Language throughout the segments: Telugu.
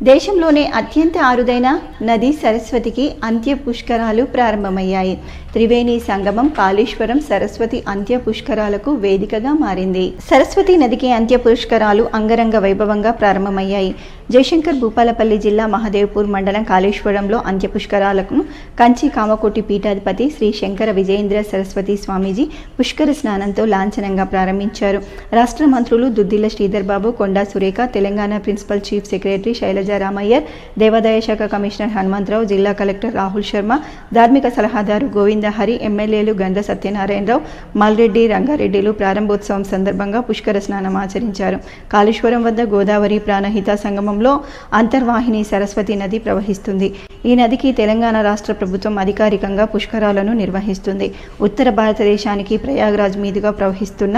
దేశంలోనే అత్యంత అరుదైన నది సరస్వతికి అంత్య పుష్కరాలు ప్రారంభమయ్యాయి. త్రివేణి సంగమం కాళేశ్వరం సరస్వతి అంత్య పుష్కరాలకు వేదికగా మారింది. సరస్వతి నదికి అంత్య పుష్కరాలు అంగరంగ వైభవంగా ప్రారంభమయ్యాయి. జయశంకర్ భూపాలపల్లి జిల్లా మహదేవ్పూర్ మండలం కాళేశ్వరంలో అంత్య పుష్కరాలకు కంచి కామకోటి పీఠాధిపతి శ్రీ శంకర విజయేంద్ర సరస్వతి స్వామీజీ పుష్కర స్నానంతో లాంఛనంగా ప్రారంభించారు. రాష్ట్ర మంత్రులు Duddilla Sridhar Babu, Konda Surekha, Telangana principal chief secretary Shailaja Ramaiyer, దేవాదాయ శాఖ కమిషనర్ హనుమంతరావు, జిల్లా కలెక్టర్ రాహుల్ శర్మ, ధార్మిక సలహాదారు గోవింద హరి, ఎమ్మెల్యేలు గంధ సత్యనారాయణరావు, మల్రెడ్డి, రంగారెడ్డిలు ప్రారంభోత్సవం సందర్భంగా పుష్కర స్నానం ఆచరించారు. కాళేశ్వరం వద్ద గోదావరి ప్రాణహిత సంగమంలో అంతర్వాహిని సరస్వతి నది ప్రవహిస్తుంది. ఈ నదికి తెలంగాణ రాష్ట్ర ప్రభుత్వం అధికారికంగా పుష్కరాలను నిర్వహిస్తుంది. ఉత్తర భారతదేశానికి ప్రయాగ్రాజ్ మీదుగా ప్రవహిస్తున్న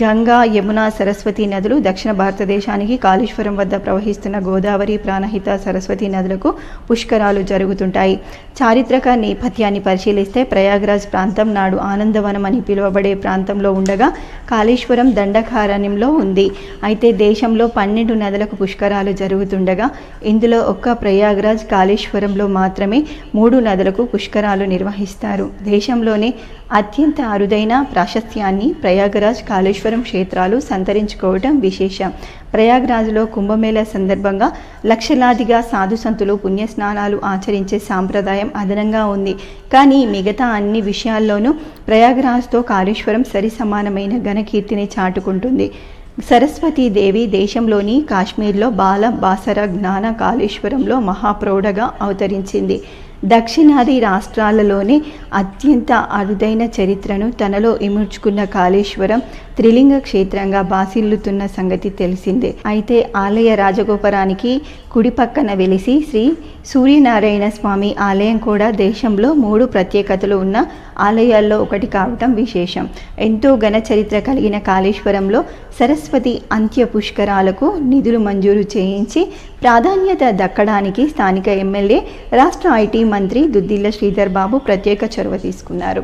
గంగా, యమున, సరస్వతి నదులు, దక్షిణ భారతదేశానికి కాళేశ్వరం వద్ద ప్రవహిస్తున్న గోదావరి ప్రాణహిత సరస్వతి నదులకు పుష్కరాలు జరుగుతుంటాయి. చారిత్రక నేపథ్యాన్ని పరిశీలిస్తే ప్రయాగ్రాజ్ ప్రాంతం నాడు ఆనందవనం అని పిలువబడే ప్రాంతంలో ఉండగా కాళేశ్వరం దండకారణ్యంలో ఉంది. అయితే దేశంలో 12 నదులకు పుష్కరాలు జరుగుతుండగా ఇందులో ఒక్క ప్రయాగ్రాజ్ కాళేశ్వరంలో మాత్రమే 3 నదులకు పుష్కరాలు నిర్వహిస్తారు. దేశంలోనే అత్యంత అరుదైన ప్రాశస్త్యాన్ని ప్రయాగరాజ్, కాళేశ్వరం క్షేత్రాలు సంతరించుకోవడం విశేషం. ప్రయాగ్రాజ్లో కుంభమేళా సందర్భంగా లక్షలాదిగా సాధుసంతులు పుణ్యస్నానాలు ఆచరించే సాంప్రదాయం అదనంగా ఉంది. కానీ మిగతా అన్ని విషయాల్లోనూ ప్రయాగ్రాజ్తో కాళేశ్వరం సరి సమానమైన ఘనకీర్తిని చాటుకుంటుంది. సరస్వతీదేవి దేశంలోని కాశ్మీర్లో బాల బాసర జ్ఞాన కాళేశ్వరంలో మహాప్రౌఢగా అవతరించింది. దక్షిణాది రాష్ట్రాలలోనే అత్యంత అరుదైన చరిత్రను తనలో ఇముడ్చుకున్న కాళేశ్వరం త్రిలింగ క్షేత్రంగా బాసిల్లుతున్న సంగతి తెలిసిందే. అయితే ఆలయ రాజగోపురానికి కుడి పక్కన వెలిసి శ్రీ సూర్యనారాయణ స్వామి ఆలయం కూడా దేశంలో 3 ప్రత్యేకతలు ఉన్న ఆలయాల్లో ఒకటి కావటం విశేషం. ఎంతో ఘన చరిత్ర కలిగిన కాళేశ్వరంలో సరస్వతి అంత్య పుష్కరాలకు నిధులు మంజూరు చేయించి ప్రాధాన్యత దక్కడానికి స్థానిక ఎమ్మెల్యే, రాష్ట్ర ఐటీ మంత్రి దుద్దిల్ల శ్రీధర్ బాబు ప్రత్యేక చొరవ తీసుకున్నారు.